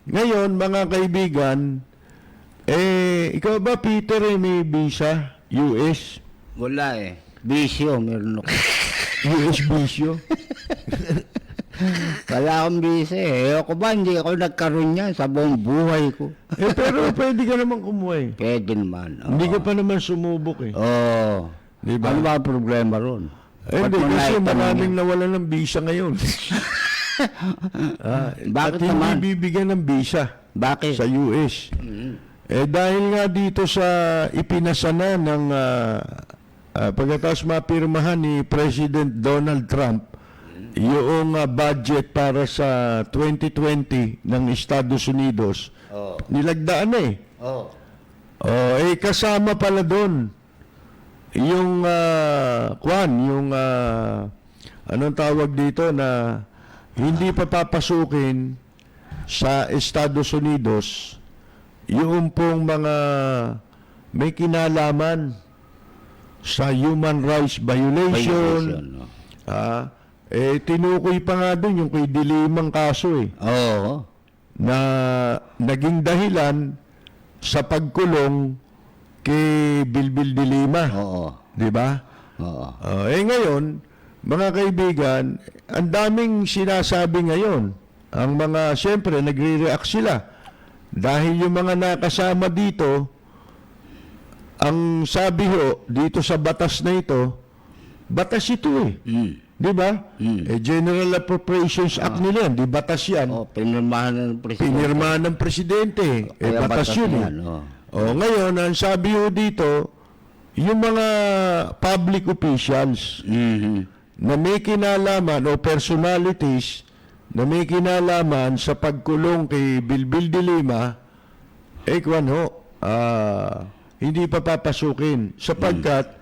Ngayon, mga kaibigan, ikaw ba, Peter, may visa? US? Wala eh. Bisyo, meron ako. US bisyo? Wala akong bisyo eh. Ako ba, hindi ako nagkaroon yan sa buong buhay ko. Pero pwede ka naman kumuha eh. Pwede naman. Hindi ka pa naman sumubok eh. Oo. Di ba? Ano ba ang problema ron? Hindi, Ba't mo kasi naitanong maraming yan? nawalan ng visa ngayon. Bakit at hindi naman? bibigyan ng visa Bakit? sa US. Dahil nga dito sa ipinasa na ng pagkatapos mapirmahan ni President Donald Trump yung budget para sa 2020 ng Estados Unidos, Oo. nilagdaan na eh. Oo. Kasama pala doon yung anong tawag dito na hindi pa papasukin sa Estados Unidos yung pong mga may kinalaman sa human rights violation. no? Tinukoy pa nga doon yung kay Dilimang kaso eh, Oo. na naging dahilan sa pagkulong kay Bilbil Dilima. Oo. Di ba? Oo. Ngayon, mga kaibigan, ang daming sinasabi ngayon. Ang mga, siyempre, nagre-react sila. Dahil yung mga nakasama dito, ang sabi ho, dito sa batas na ito, batas ito eh. Di ba? General Appropriations Act nila yan, di batas yan. Pinirmahan ng presidente. Pinirmahan ng presidente. Kaya Batas yun eh. yan, oo. Ngayon, ang sabi ho dito, yung mga public officials na may kinalaman o personalities na may kinalaman sa pagkulong kay Bilbil Dilima, hindi pa papasukin sapagkat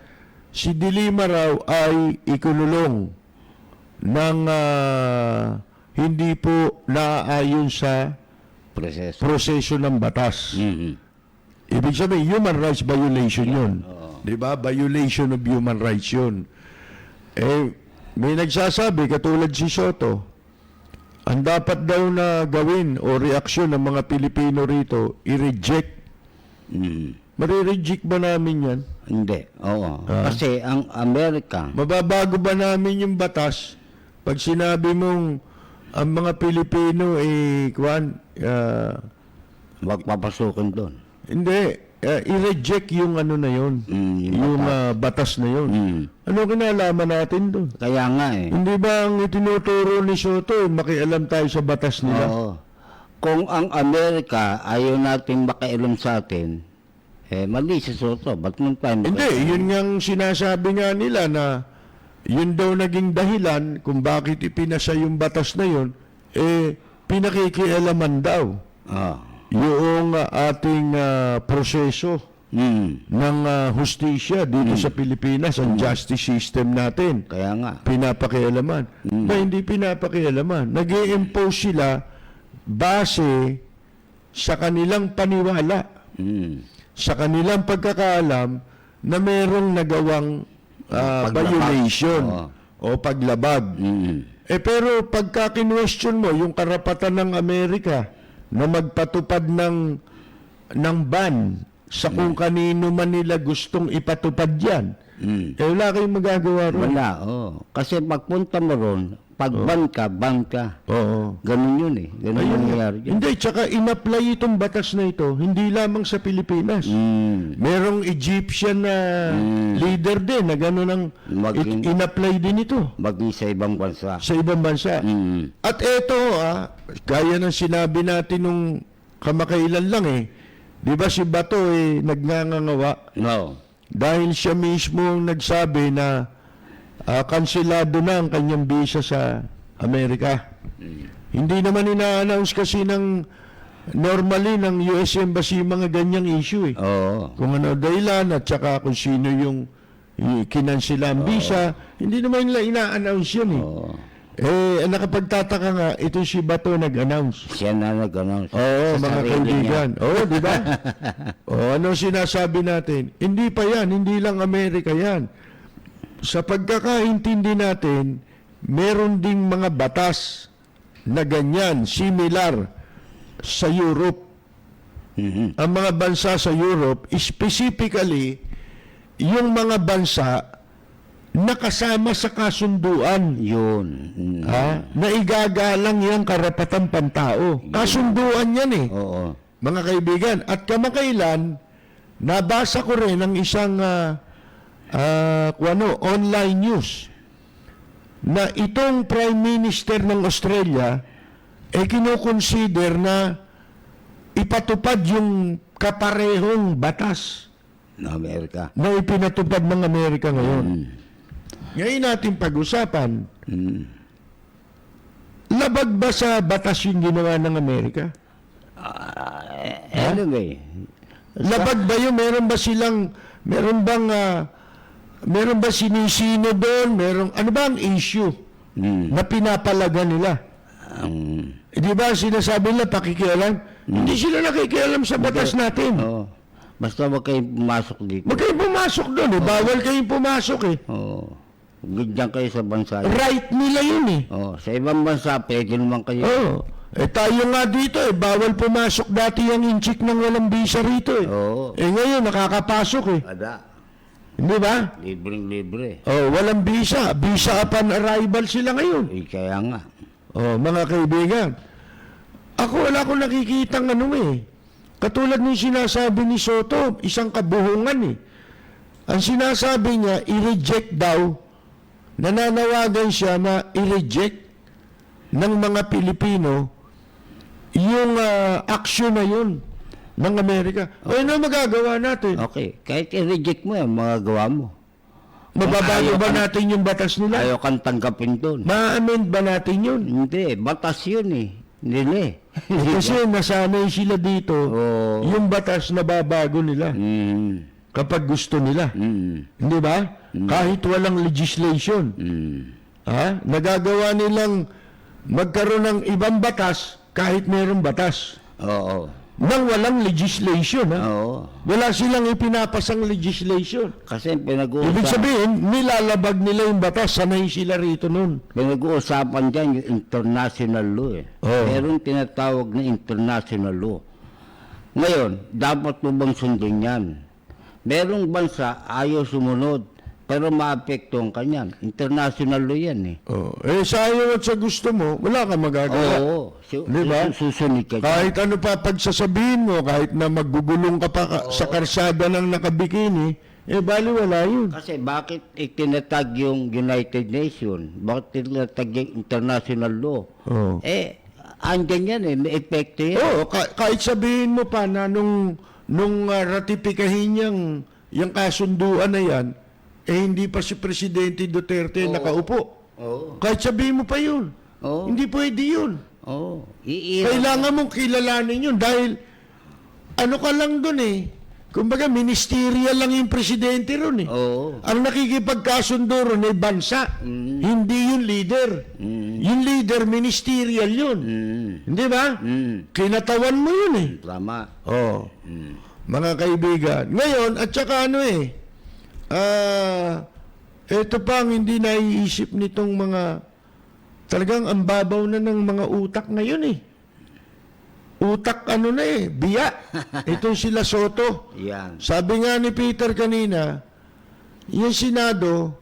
si Dilima raw ay ikululong ng hindi po naaayon sa Proseso. proseso ng batas. Ibig sabihin, human rights violation yun. Di ba? Violation of human rights yun. May nagsasabi, katulad si Soto, ang dapat daw na gawin o reaksyon ng mga Pilipino rito, i-reject. Marireject ba namin yan? Hindi. Oo. Kasi ang Amerika, Mababago ba namin yung batas pag sinabi mong ang mga Pilipino magpapasukin doon. hindi, i-reject yung ano na yun, yung batas na yun. Ano kinalaman natin doon? Kaya nga eh. Hindi ba ang itinuturo ni Soto, makialam tayo sa batas nila? Oo. Kung ang Amerika ayaw natin makialam sa atin, mali si Soto. Ba't nung tayo Hindi, yun nga sinasabi nga nila na yun daw naging dahilan kung bakit ipinasa yung batas na yun, pinakikialaman daw yung ating proseso ng hustisya dito sa Pilipinas, ang justice system natin. Kaya nga. Pinapakialaman. Ba, hindi pinapakialaman. Nag-i-impose sila base sa kanilang paniwala, sa kanilang pagkakaalam na merong nagawang violation o paglabag. Pero pagka kinwestiyon mo yung karapatan ng Amerika na magpatupad ng ban sa kung kanino man nila gustong ipatupad yan, wala kayong magagawa ron. Wala, Kasi pagpunta mo ron, pag ban ka. Oo. Ganun yun eh. Ganun yung nangyayari dyan. Hindi, tsaka in-apply itong batas na ito, hindi lamang sa Pilipinas. Merong Egyptian na leader din na gano'n ang in-apply din ito Maging sa ibang bansa. sa ibang bansa. At eto, gaya ng sinabi natin nung kamakailan lang di ba si Bato nagngangawa No. dahil siya mismo ang nagsabi na kanselado na ang kanyang visa sa Amerika. Hindi naman ina-announce kasi normally ng US Embassy mga ganyang issue Oo. Kung ano dahilan at saka kung sino yung kinansela ang visa, hindi naman nila ina-announce yan ang nakapagtataka nga, ito si Bato nag-announce. Siya na nag-announce. Oo, Sa mga sarili kaibigan. niya. Oo, di ba? Ano sinasabi natin? Hindi pa yan, hindi lang Amerika yan. Sa pagkakaintindi natin, meron ding mga batas na ganyan, similar sa Europe. Mhm. Ang mga bansa sa Europe, specifically, yung mga bansa na kasama sa kasunduan. Yun. Mm. Na igagalang yung karapatang pantao. Kasunduan yan eh, Oo. mga kaibigan. At kamakailan, nabasa ko rin ng isang online news na itong Prime Minister ng Australia kinukonsider na ipatupad yung kaparehong batas Na Amerika. na ipinatupad ng Amerika ngayon. Mm. Ngayon natin pag-usapan, Mm. labag ba sa batas yung ginawa ng Amerika? Anyway. Labag ba yun? Meron ba sinisino doon? Ano ba ang issue Mm. na pinapalaga nila? Di ba sinasabi nila pakikialam? Hindi sila nakikialam sa batas natin. Oo. Basta wag kayong pumasok dito. Huwag kayong pumasok doon eh. Bawal kayong pumasok eh. Oo. Ganyan kayo sa bansa. Right nila yun eh. Oo. Sa ibang bansa, pwede naman kayo. Oo. Tayo nga dito bawal pumasok dati yung inchik ng walang visa rito eh. Oo. Ngayon nakakapasok eh. Ada. Hindi ba? Libreng-libre. Walang visa. Visa upon arrival sila ngayon. Kaya nga. Mga kaibigan. Wala akong nakikitang katulad ng sinasabi ni Soto, isang kabuhungan eh. Ang sinasabi niya, i-reject daw, nananawagan siya na i-reject ng mga Pilipino yung action na yun ng Amerika. Ano magagawa natin? Okay. Kahit i-reject mo yan, magagawa mo. Mababago ba natin yung batas nila? Ayaw kang tanggapin doon. Ma-amend ba natin yun? Hindi. Batas yun eh. Nila eh. Kasi nasanay sila dito, Oo. yung batas na babago nila Mm. kapag gusto nila. Mm. Hindi ba? Kahit walang legislation. Mm. Nagagawa nilang magkaroon ng ibang batas kahit mayroong batas. Oo. Nang walang legislation. Oo. Wala silang ipinapasang legislation. Kasi Ibig sabihin, nilalabag nila yung batas. Sanay sila rito nun. pinag-uusapan dyan yung international law eh. Oo. Merong tinatawag na international law. Ngayon, dapat mo bang sundin yan? Merong bansa ayaw sumunod, pero maapektuhan ka niyan. International law yan eh. Sa ayaw at sa gusto mo, wala kang magagawa. Oo. Di ba? Susunod ka dyan. Kahit ano pa pagsasabihin mo, kahit na maggugulong ka pa sa karsada ng nakabikini, bali wala yun. Kasi bakit itinatag yung United Nations? Bakit itinatag yung international law? Oo. Andyan yan eh, may epekto yan. Kahit sabihin mo pa na nung ratipikahin yung kasunduan na yan, hindi pa si Presidente Duterte nakaupo. Oo. Kahit sabihin mo pa yun. Oo. Hindi pwede yun. Oo. Kailangan mong kilalanin yun dahil ano ka lang dun eh. Kumbaga, ministerial lang yung presidente ron eh. Oo. Ang nakikipagkasundo ron ay bansa. Hindi yung leader. Yung leader, ministerial yun. Hindi ba? Kinatawan mo yun eh. Tama. Mga kaibigan. Ngayon, at saka ito pa ang hindi naiisip nitong mga, talagang ang babaw na ng mga utak ngayon eh. Utak biya. Itong sila Soto. Yan. Sabi nga ni Peter kanina, yung Senado,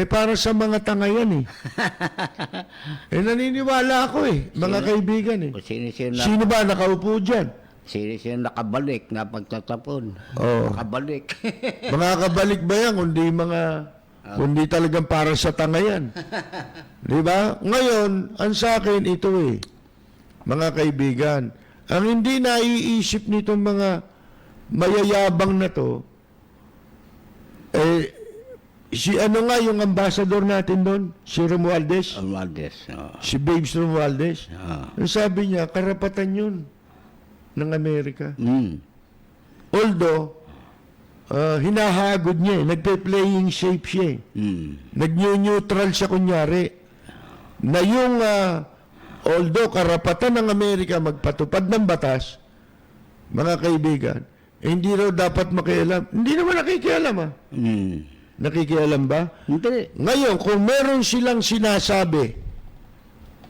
para sa mga tanga yan eh. Naniniwala ako mga kaibigan eh. Sino ba nakaupo dyan? Sino nakabalik na pagtatapon? Oo. Nakabalik. Mga kabalik ba yan, kundi talagang para sa tanga yan. Di ba? Ngayon, ang sa akin ito mga kaibigan, ang hindi naiisip nitong mga mayayabang na to, si yung ambassador natin doon, si Romualdez, Almades. si Babes Romualdez, ang sabi niya, karapatan yun ng Amerika. Although, hinahagod niya nagpe-playing shape siya nag-neutral siya kunyari na yung although karapatan ng Amerika magpatupad ng batas, mga kaibigan, hindi raw dapat makialam. Hindi naman nakikialam Nakikialam ba? Hindi. Ngayon, kung meron silang sinasabi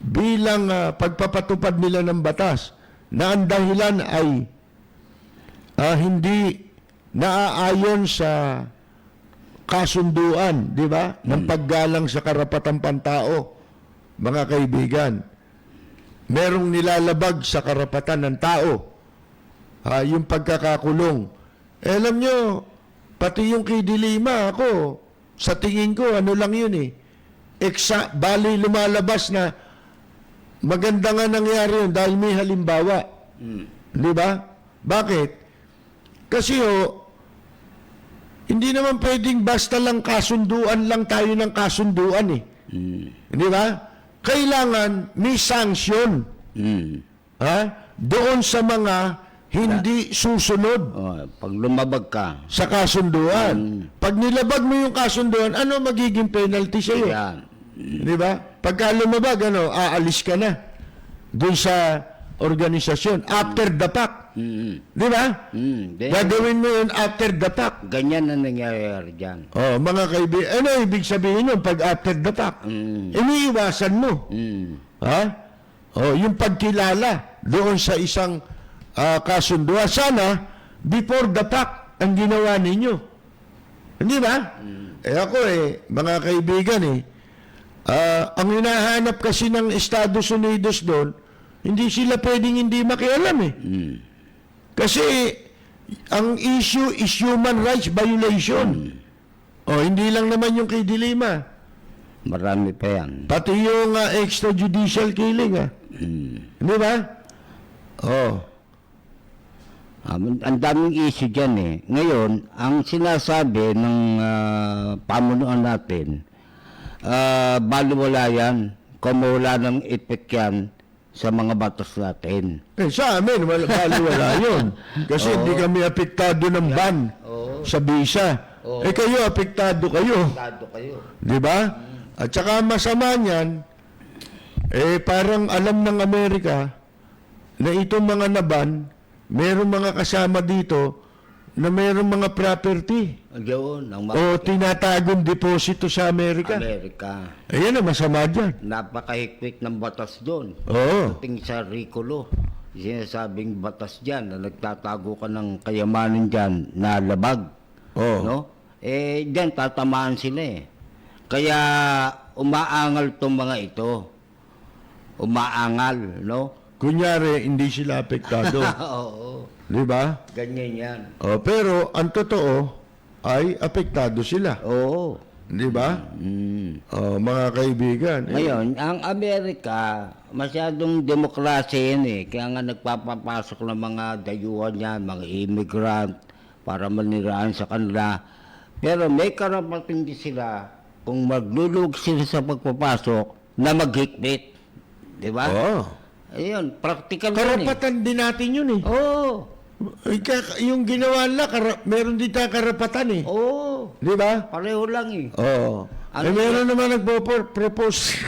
bilang pagpapatupad nila ng batas, na ang dahilan ay hindi naaayon sa kasunduan, di ba? Ng paggalang sa karapatang pantao, mga kaibigan. Merong nilalabag sa karapatan ng tao. Yung pagkakakulong. Alam nyo, pati yung kay Dilima, ako, sa tingin ko, ano lang yun eh. Bali lumalabas na maganda nga nangyari yun dahil may halimbawa. Di ba? Bakit? Kasi hindi naman pwedeng basta lang kasunduan lang tayo ng kasunduan eh. Di ba? Kailangan may sanction. Doon sa mga hindi susunod Pag lumabag ka, sa kasunduan. Pag nilabag mo yung kasunduan, ano magiging penalty sa iyo? yan. Di ba? Pagka lumabag, aalis ka na doon sa organisasyon after the fact. Di ba? Gagawin mo yun after the fact. Ganyan na nangyayari dyan. Mga kaibigan, ano ibig sabihin nun pag after the fact? Iniiwasan mo. Ha? Yung pagkilala doon sa isang kasunduan. Sana, before the fact, ang ginawa ninyo. Hindi ba? Ako mga kaibigan ang hinahanap kasi ng Estados Unidos doon, hindi sila pwedeng hindi makialam Kasi, ang issue is human rights violation. Hindi lang naman yung kay Dilima. Marami pa yan. Pati yung extrajudicial killing, Di ba? Ang daming issue dyan Ngayon, ang sinasabi ng pamunuan natin, baliwala yan, kung wala ng effect yan sa mga batas natin. Sa amin, wala yun. Kasi hindi kami apektado ng ban sa visa. Kayo, apektado kayo. Di ba? At saka masama niyan, parang alam ng Amerika na itong mga naban, merong mga kasama dito na merong mga property Yun, ang o tinatagong deposito sa Amerika. Ayan ang masama dyan. Napakahigpit ng batas doon. Pagdating sa Riculo, sinasabing batas dyan na nagtatago ka ng kayamanan dyan na labag. No? Dyan tatamaan sila Kaya umaangal tong mga ito. Umaangal, no? Kunyari, hindi sila apektado. Di ba? Ganyan yan. Pero ang totoo ay apektado sila. Di ba? Mga kaibigan. Ngayon, ang Amerika, masyadong demokrasya yan Kaya nga nagpapapasok ng mga dayuhan yan, mga immigrant, para maniraan sa kanila. Pero may karapatan din sila kung maglulog sila sa pagpapasok na maghigpit. Di ba? Ayun, practical Karapatan din natin yun yung ginawa nila, meron din tayo karapatan Di ba? Pareho lang Meron naman nagpo-propose.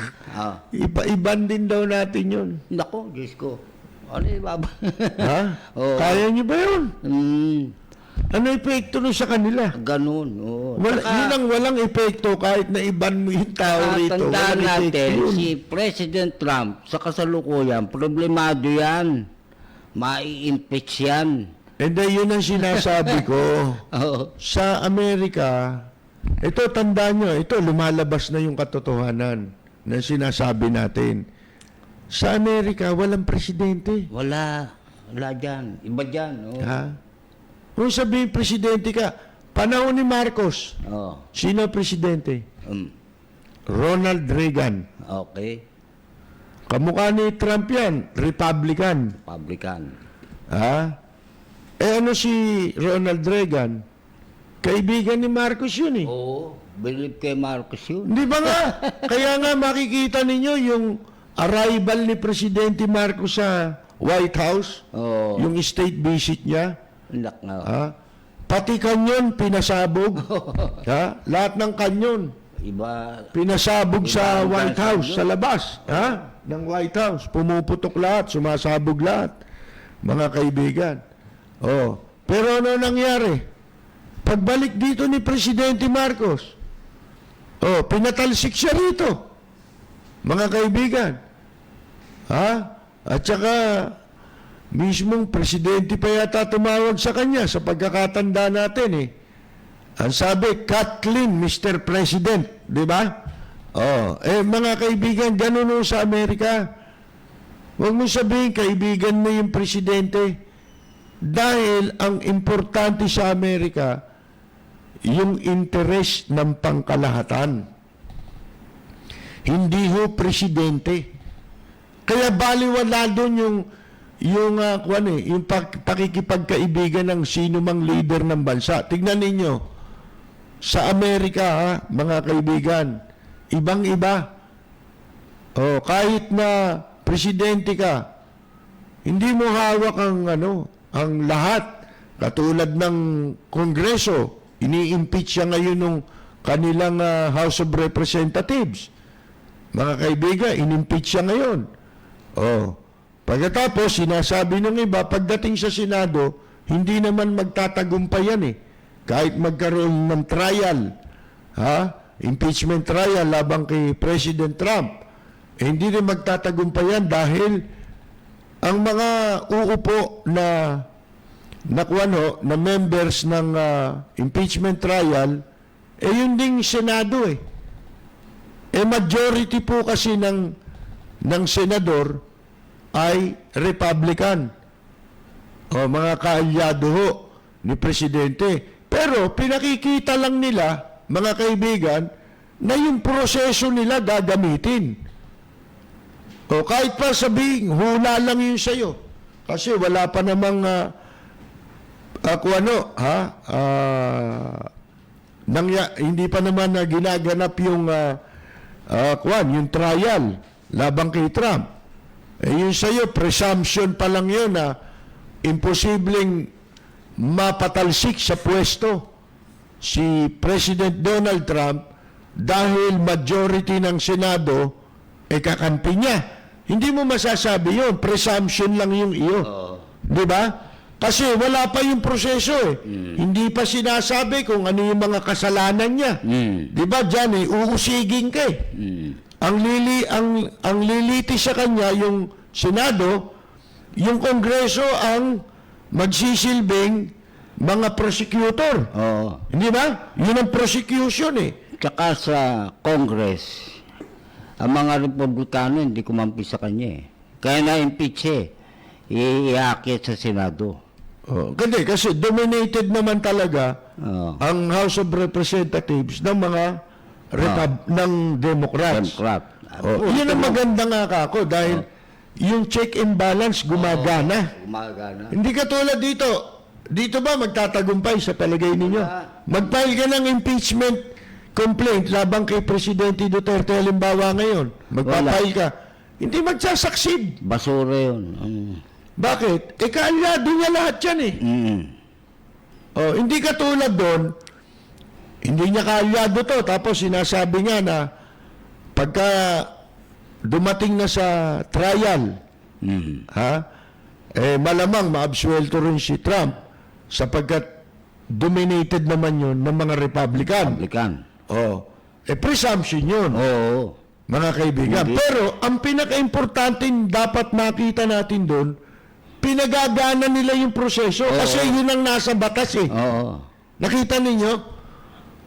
Iban din daw natin yun. Nako, Diyos ko. Ano ibaba? Kaya niyo ba yun? Ano epekto nun sa kanila? Ganun, Yun ang walang epekto kahit na iban mo yung tao rito. Tandaan Walang epekto natin, yun. si President Trump, sa kasalukuyan, problemado yan. Mai-impeach yan. Yun ang sinasabi ko. Sa Amerika, ito tandaan nyo, ito lumalabas na yung katotohanan na sinasabi natin. Sa Amerika, walang presidente. Wala dyan. Iba dyan. Kung sabihin presidente ka, panahon ni Marcos, sino presidente? Ronald Reagan. Okay. Kamukha ni Trump yan, Republican. Ano si Ronald Reagan? Kaibigan ni Marcos yun Believe kay Marcos yun. Di ba nga? Kaya nga makikita ninyo yung arrival ni Presidente Marcos sa White House, yung state visit niya. Pati kanyon pinasabog. Lahat ng kanyon pinasabog sa White House, sa labas ng White House. Pumuputok lahat, sumasabog lahat. Mga kaibigan. Pero ano nangyari? Pagbalik dito ni Presidente Marcos, pinatalsik siya rito. Mga kaibigan. At saka mismong presidente pa yata tumawag sa kanya sa pagkakatanda natin eh. Ang sabi, cut clean, Mr. President. Di ba? Mga kaibigan, ganun o sa Amerika. Huwag mo sabihin, kaibigan mo yung presidente. Dahil ang importante sa Amerika, yung interes ng pangkalahatan. Hindi ho presidente. Kaya baliwala doon yung pakikipagkaibigan ng sino mang leader ng bansa. Tignan ninyo, sa Amerika, mga kaibigan, ibang-iba. Kahit na presidente ka, hindi mo hawak ang lahat. Katulad ng Kongreso, ini-impeach siya ngayon ng kanilang House of Representatives. Mga kaibigan, in-impeach siya ngayon. Pagkatapos, sinasabi ng iba, pagdating sa Senado, hindi naman magtatagumpay yan eh. Kahit magkaroon ng trial, impeachment trial labang kay President Trump, hindi rin magtatagumpay yan dahil ang mga uupo na members ng impeachment trial, yun ding Senado eh. Majority po kasi ng senador ay Republican. Mga kaalyado ho ni Presidente. Pero pinakikita lang nila, mga kaibigan, na yung proseso nila gagamitin. Kahit pa sabihin, hula lang yun sa'yo. Kasi wala pa namang hindi pa naman ginaganap yung trial labang kay Trump. Yun sa'yo, presumption pa lang yun na imposibleng mapatalsik sa pwesto si President Donald Trump dahil majority ng Senado kakampi niya. Hindi mo masasabi yun. Presumption lang yung iyo. Di ba? Kasi wala pa yung proseso eh. Hindi pa sinasabi kung ano yung mga kasalanan niya. Di ba? Diyan uusigin ka eh. Ang liliti sa kanya yung Senado, yung Kongreso ang magsisilbing mga prosecutor. Hindi ba? Yun ang prosecution eh. Tsaka sa Congress, ang mga Republikano hindi kumampi sa kanya eh. Kaya na-impeach iakit sa Senado. Kasi dominated naman talaga ang House of Representatives ng mga ng Democrats. Yun ang maganda nga kako dahil yung check and balance gumagana. Hindi katulad dito. Dito ba magtatagumpay sa palagay ninyo? Mag-file ka ng impeachment complaint labang kay Presidente Duterte halimbawa ngayon. Magpa-file ka. Hindi magsasucceed. Basura yun. Bakit? Kaalyado niya lahat yan eh. Hindi katulad doon, hindi niya kaalyado to. Tapos sinasabi nga na pagka dumating na sa trial, malamang maabsuelto rin si Trump sapagkat dominated naman yun ng mga Republican. Presumption yun. Mga kaibigan. Pero ang pinaka-importante dapat makita natin doon, pinagagana nila yung proseso kasi yun ang nasa batas eh. Nakita ninyo?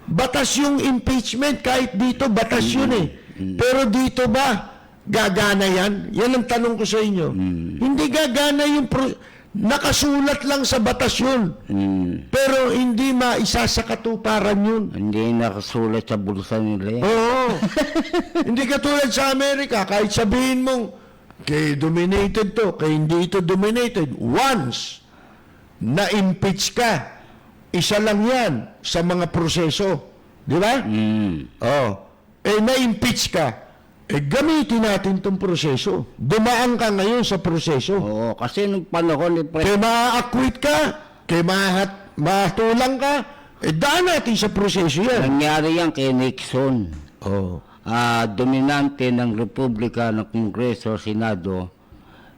Batas yung impeachment, kahit dito batas yun eh. Pero dito ba gagana yan? Yan ang tanong ko sa inyo. Hindi gagana yung nakasulat lang sa batas yun. Pero hindi maisa sa katuparan yun. Hindi nakasulat sa bulsa nila yan. Hindi katulad sa Amerika, kahit sabihin mong kay dominated to, kay hindi ito dominated. Once na-impeach ka, isa lang yan sa mga proseso. Di ba? Na-impeach ka, gamitin natin itong proseso. Dumaan ka ngayon sa proseso. Kasi nung panahon ni Kaya ma-acquit ka, kaya mahatulang ka, daan natin sa proseso yan. Nangyari yan kay Nixon. Dominante ng Republika ng Kongreso, Senado,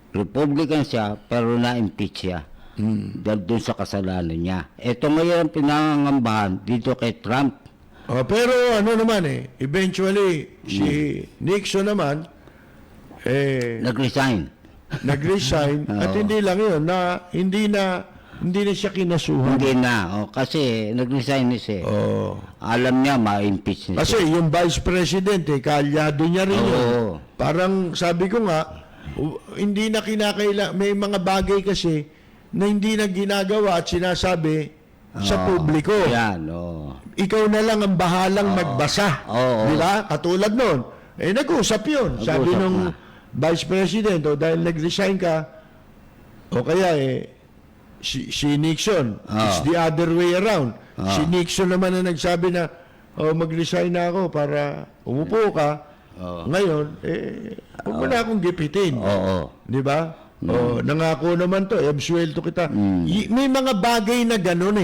Republican siya, pero na-impeach siya. Dahil doon sa kasalanan niya. Ito ngayon ang pinangangambahan dito kay Trump. Pero eventually, si Nixon naman, nag-resign. nag-resign at hindi lang yun, hindi na siya kinasuhan. Hindi na. Kasi nag-resign na siya. Oh. Alam niya, ma-impeach niya. Kasi yung vice president, kaalyado niya rin yun. Oo. Parang sabi ko nga, hindi na may mga bagay kasi na hindi na ginagawa at sinasabi sa publiko. Yan, oo. Ikaw na lang ang bahalang magbasa. Oo. Di ba? Katulad nun. Nag-usap yun. Sabi Nag-usap nung na. vice president, dahil nag-resign ka, o kaya si Nixon, it's the other way around. Si Nixon naman na nagsabi na, mag-resign na ako para umupo ka. Ngayon, huwag mo na akong gipitin. Oo. Di ba? Nangako naman to, absuelto kita. May mga bagay na gano'n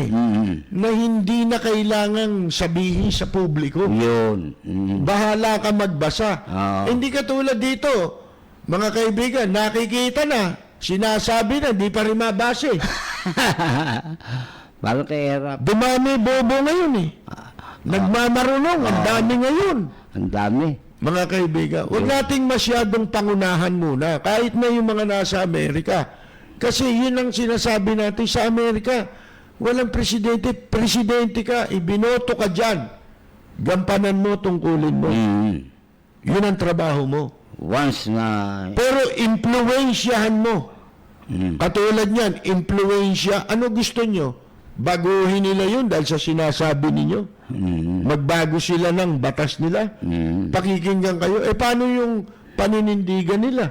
na hindi na kailangang sabihin sa publiko. Yun. Bahala ka magbasa. Hindi ka tulad dito, mga kaibigan, nakikita na, sinasabi na, di pa rin mabasa. Parang kahirap. Dumami bobo ngayon Nagmamarunong, ang dami ngayon. Ang dami. Mga kaibigan, huwag nating masyadong pangunahan muna, kahit na yung mga nasa Amerika. Kasi yun ang sinasabi natin sa Amerika. Walang presidente, presidente ka, ibinoto ka dyan. Gampanan mo, tungkulin mo. Yun ang trabaho mo. Once na... Pero impluwensyahan mo. Katulad niyan, impluwensya, ano gusto nyo? Baguhin nila yun dahil sa sinasabi ninyo. Magbago sila ng batas nila. Pakikinggan kayo. Paano yung paninindigan nila?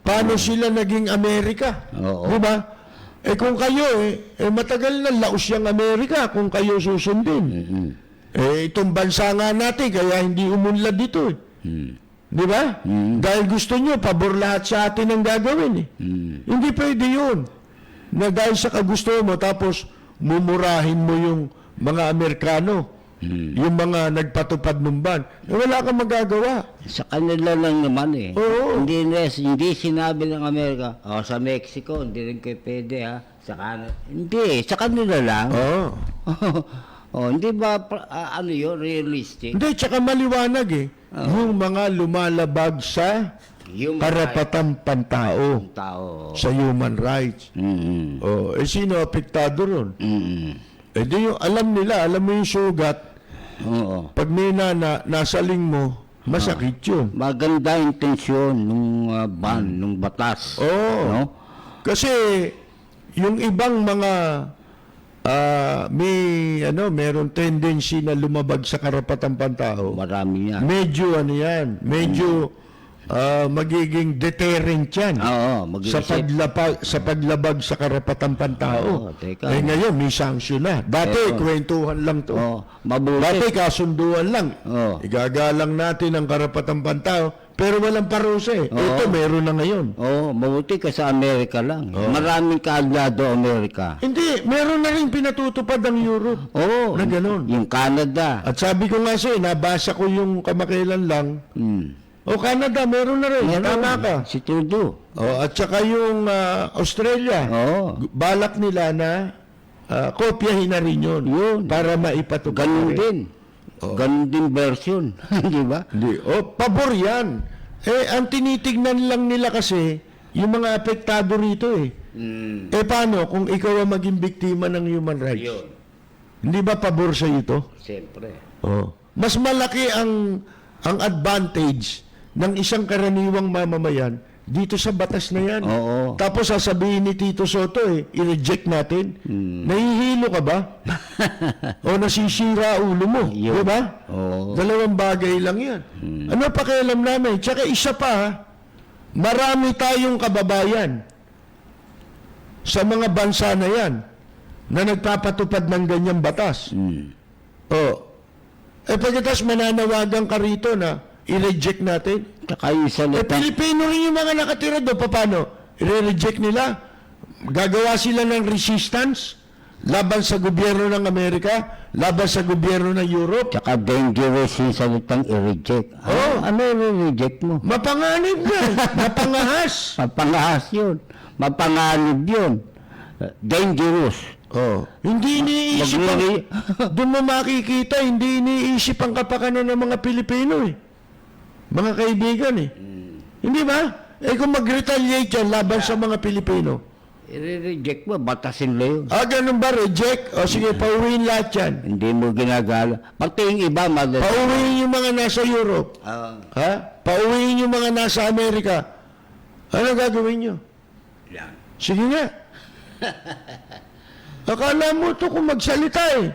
Paano sila naging Amerika? Oo. Diba? Kung kayo, matagal na laos yung Amerika kung kayo susundin. Itong bansa nga natin, kaya hindi umunlad dito. Di ba? Dahil gusto nyo, pabor lahat sa atin ang gagawin. Hindi pwede yun. Na dahil sa kagusto mo, tapos mumurahin mo yung mga Amerikano, yung mga nagpatupad ng ban. Wala kang magagawa. Sa kanila lang naman Oo. Hindi sinabi ng Amerika, sa Mexico, hindi rin kayo pwede Sa Canada. Hindi, sa kanila lang. Hindi ba, ano yun, realistic? Hindi, tsaka maliwanag yung mga lumalabag sa Human karapatang pantao, tao. sa human rights. Sino apektado ron? Di yung alam nila, alam mo yung sugat, Oo. pag may nasaling mo, masakit yun. Maganda intensyon nung ban, nung batas. Oo. No? Kasi yung ibang mga meron tendency na lumabag sa karapatang pantao. Marami yan. Medyo medyo magiging deterrent yan. Oo, sa paglabag sa karapatang pantao. Teka. Ngayon, may sanction na. Dati, kwentuhan lang to. Mabuti. Dati, kasunduan lang. Oo. Igagalang natin ang karapatang pantao, pero walang parusa Ito, meron na ngayon. Mabuti ka sa Amerika lang. Maraming kaalyado Amerika. Hindi, meron na rin pinatutupad ang Europe. Na ganun. Yung Canada. At sabi ko nga nabasa ko yung kamakailan lang. Canada, meron na rin. Tama ka. Si Trudeau. At saka yung Australia. Balak nila na kopyahin na rin yun. Para maipatupad. Ganun din. Ganun din version. Di ba? Hindi. Pabor yan. Ang tinitignan lang nila kasi, yung mga apektado rito paano kung ikaw ang maging biktima ng human rights? Yun. Hindi ba pabor sa ito? Siyempre. Mas malaki ang advantage ng isang karaniwang mamamayan dito sa batas na yan. Tapos sasabihin ni Tito Soto i-reject natin. Nahihilo ka ba? O nasisira ulo mo? Di ba? Dalawang bagay lang yan. Ano pakialam namin? Tsaka isa pa, marami tayong kababayan sa mga bansa na yan na nagpapatupad ng ganyang batas. Pagkatapos mananawagan ka rito na i-reject natin. Tsaka yung salita. Pilipino rin yung mga nakatira doon. Paano? I-reject nila? Gagawa sila ng resistance laban sa gobyerno ng Amerika, laban sa gobyerno ng Europe. Tsaka dangerous yung salitang i-reject. Ano i-reject mo? Mapanganib yan. Mapangahas. Mapangahas yun. Mapanganib yun. Dangerous. Hindi iniisip doon mo makikita, hindi iniisip ang kapakanan ng mga Pilipino Mga kaibigan Hindi ba? Eh kung mag-retaliate yan laban sa mga Pilipino. I-reject mo, batasin na yun. Ganun ba? Reject? O sige, pauwiin lahat yan. Hindi mo ginagala. Pati yung iba, Pauwiin yung mga nasa Europe. Ha? Pauwiin yung mga nasa Amerika. Ano gagawin nyo? yan. Sige nga. Akala mo to kung magsalita eh.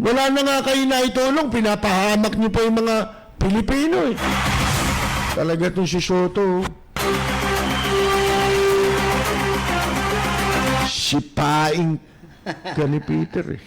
Wala na nga kayo na itulong, pinapahamak nyo pa yung mga Pilipino eh. Talaga itong si Soto. Sipaing ka ni Peter eh.